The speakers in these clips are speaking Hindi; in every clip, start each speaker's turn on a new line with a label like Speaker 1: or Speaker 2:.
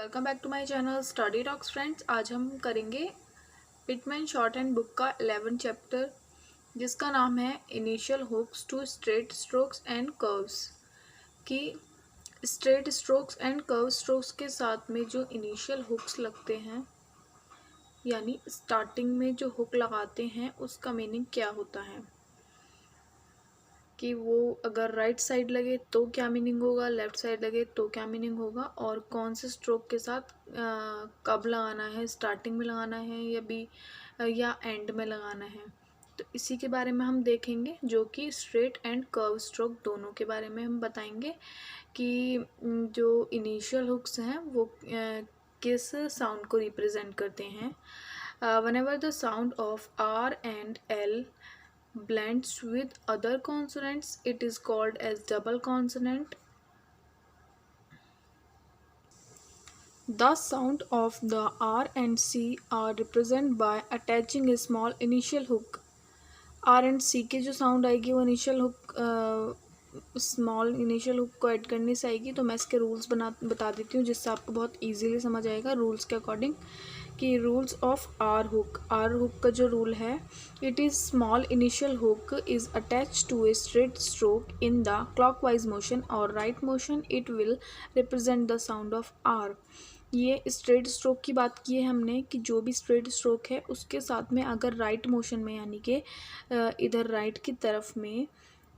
Speaker 1: Welcome back to my channel study talks friends. आज हम करेंगे पिटमैन शॉर्ट हैंड बुक का 11 चैप्टर जिसका नाम है initial hooks to straight strokes and curves. कि straight strokes and curve strokes के साथ में जो इनिशियल हुक्स लगते हैं यानी स्टार्टिंग में जो हुक लगाते हैं उसका मीनिंग क्या होता है, कि वो अगर राइट साइड लगे तो क्या मीनिंग होगा, लेफ्ट साइड लगे तो क्या मीनिंग होगा, और कौन से स्ट्रोक के साथ कब लगाना है, स्टार्टिंग में लगाना है या एंड में लगाना है। तो इसी के बारे में हम देखेंगे, जो कि स्ट्रेट एंड कर्व स्ट्रोक दोनों के बारे में हम बताएंगे कि जो इनिशियल हुक्स हैं वो किस साउंड को रिप्रेजेंट करते हैं। whenever the sound of R and L blends with other consonants, it is called as double consonant. The sound of the R and C are represented by attaching a small initial hook. R and C के जो साउंड आएगी वो initial hook small initial hook को ऐड करने से आएगी। तो मैं इसके रूल्स बता देती हूँ जिससे आपको बहुत इजीली समझ आएगा रूल्स के अकॉर्डिंग। कि रूल्स ऑफ आर हुक का जो रूल है, it is small initial hook is attach to a straight stroke in the clockwise motion और right motion, it will represent the sound of R. ये स्ट्रेट स्ट्रोक की बात की है हमने कि जो भी स्ट्रेट स्ट्रोक है उसके साथ में अगर राइट मोशन में यानी कि इधर राइट की तरफ में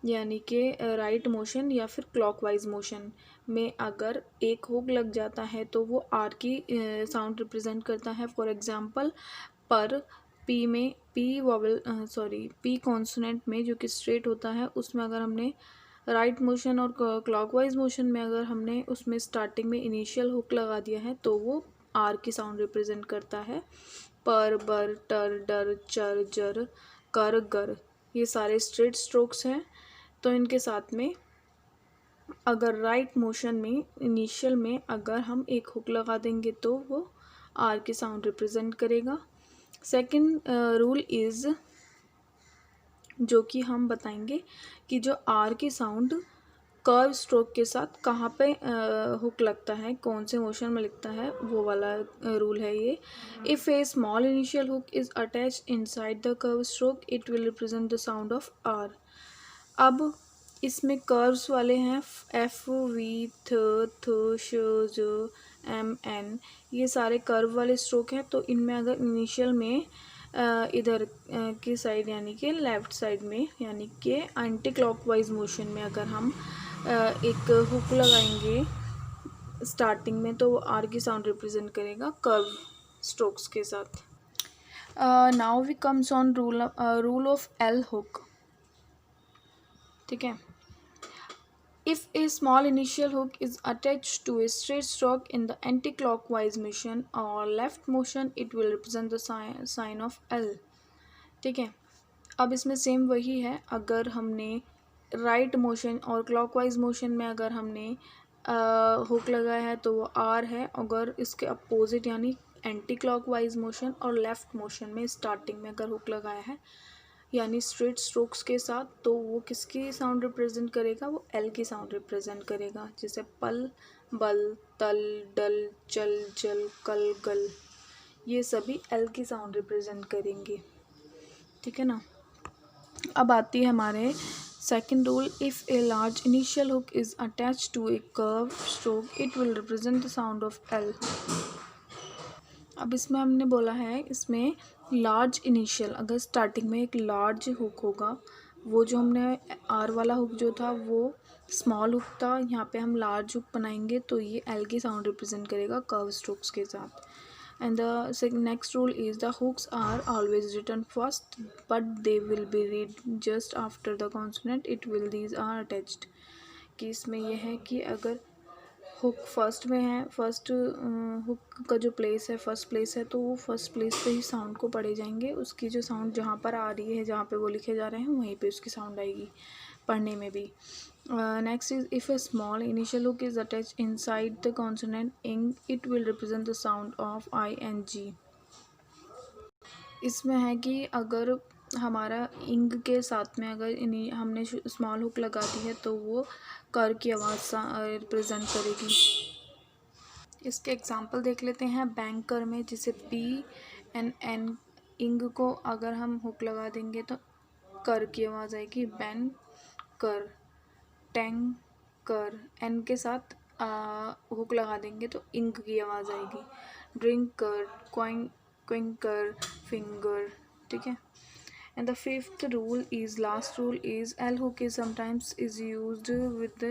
Speaker 1: यानी कि राइट मोशन या फिर क्लॉकवाइज मोशन में अगर एक हुक लग जाता है तो वो आर की साउंड रिप्रेजेंट करता है। फॉर एग्जांपल पर पी में पी कॉन्सोनेंट में जो कि स्ट्रेट होता है उसमें अगर हमने राइट मोशन और क्लॉकवाइज मोशन में अगर हमने उसमें स्टार्टिंग में इनिशियल हुक लगा दिया है तो वो आर की साउंड रिप्रेजेंट करता है। पर बर टर डर चर जर कर गर ये सारे स्ट्रेट स्ट्रोक्स हैं। तो इनके साथ में अगर राइट मोशन में इनिशियल में अगर हम एक हुक लगा देंगे तो वो आर की साउंड रिप्रेजेंट करेगा। सेकंड रूल इज़ जो कि हम बताएंगे कि जो आर की साउंड कर्व स्ट्रोक के साथ कहाँ पे हुक लगता है, कौन से मोशन में लगता है, वो वाला रूल है ये। If a small initial hook is attached inside the curve stroke it will represent the sound of R. अब इसमें कर्व्स वाले हैं एफ वी थ श ज एम एन, ये सारे कर्व वाले स्ट्रोक हैं। तो इनमें अगर इनिशियल में इधर की साइड यानी कि लेफ़्ट साइड में यानी कि एंटी क्लॉकवाइज मोशन में अगर हम एक हुक लगाएंगे स्टार्टिंग में तो वो आर की साउंड रिप्रेजेंट करेगा कर्व स्ट्रोक्स के साथ। Now we comes on rule of L hook. ठीक है, if a small initial hook is attached to a straight stroke in the anti-clockwise motion or left motion, it will represent the sign of L। ठीक है, अब इसमें सेम वही है, अगर हमने राइट मोशन और क्लॉकवाइज मोशन में अगर हमने हुक लगाया है तो वो आर है। अगर इसके अपोजिट यानी एंटी क्लॉकवाइज मोशन और लेफ़्ट मोशन में स्टार्टिंग में अगर हुक लगाया है यानी स्ट्रेट स्ट्रोक्स के साथ तो वो किसकी साउंड रिप्रेजेंट करेगा, वो एल की साउंड रिप्रेजेंट करेगा। जैसे पल बल तल डल चल जल कल गल, ये सभी एल की साउंड रिप्रेजेंट करेंगे। ठीक है ना। अब आती है हमारे second rule, if a large initial hook is attach to a curve stroke it will represent the sound of L. अब इसमें हमने बोला है इसमें लार्ज इनिशियल, अगर स्टार्टिंग में एक लार्ज हुक होगा, वो जो हमने आर वाला हुक जो था वो स्मॉल हुक था, यहाँ पे हम लार्ज हुक बनाएंगे तो ये एल की साउंड रिप्रेजेंट करेगा कर्व स्ट्रोक्स के साथ। And the next rule is the hooks are always written first but they will be read just after the consonant it will these are attached. कि इसमें यह है कि अगर हुक फर्स्ट में है, फर्स्ट हुक का जो प्लेस है फर्स्ट प्लेस है तो वो फर्स्ट प्लेस पे ही साउंड को पढ़े जाएंगे। उसकी जो साउंड जहाँ पर आ रही है, जहाँ पे वो लिखे जा रहे हैं वहीं पे उसकी साउंड आएगी पढ़ने में भी। Next is if a small initial hook is attach inside the consonant ing it will represent the sound of I N G. इसमें है कि अगर हमारा इंग के साथ में अगर हमने स्मॉल हुक लगा दी है तो वो कर की आवाज़ रिप्रेजेंट करेगी। इसके एग्जाम्पल देख लेते हैं। बैंकर में जिसे BNN इंग को अगर हम हुक लगा देंगे तो कर की आवाज़ आएगी, बैन कर। टैंक कर, एन के साथ हुक लगा देंगे तो इंक की आवाज़ आएगी। ड्रिंक कर, क्विंक कर, फिंगर। ठीक है। And the fifth rule is last rule is L hook is sometimes is used with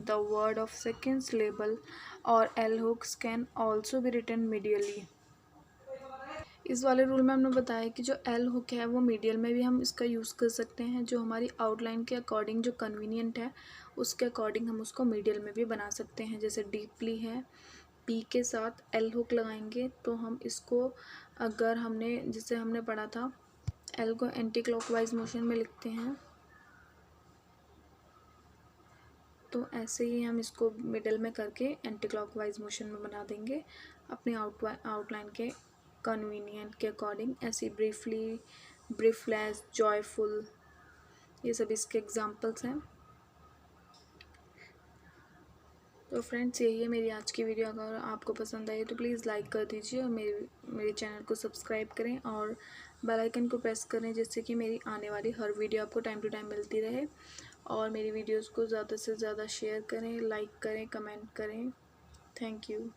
Speaker 1: the word of second syllable or L hooks can also be written medially. इस वाले रूल में हमने बताया कि जो एल हुक है वो मीडियल में भी हम इसका यूज़ कर सकते हैं, जो हमारी आउटलाइन के अकॉर्डिंग जो कन्वीनियंट है उसके अकॉर्डिंग हम उसको मीडियल में भी बना सकते हैं। जैसे डीपली है, पी के साथ एल हुक लगाएंगे तो हम इसको, अगर हमने जिसे हमने पढ़ा था एल को एंटी क्लॉकवाइज मोशन में लिखते हैं तो ऐसे ही हम इसको मिडल में करके एंटी क्लॉकवाइज मोशन में बना देंगे अपने आउटलाइन के कन्वीनियंट के अकॉर्डिंग। ऐसे ब्रीफली, ब्रीफलेस, जॉयफुल, ये सब इसके एग्जांपल्स हैं। तो फ्रेंड्स यही है मेरी आज की वीडियो। अगर आपको पसंद आई तो प्लीज़ लाइक कर दीजिए और मेरे चैनल को सब्सक्राइब करें और बेल आइकन को प्रेस करें जिससे कि मेरी आने वाली हर वीडियो आपको टाइम टू टाइम मिलती रहे। और मेरी वीडियोस को ज़्यादा से ज़्यादा शेयर करें, लाइक करें, कमेंट करें। Thank you.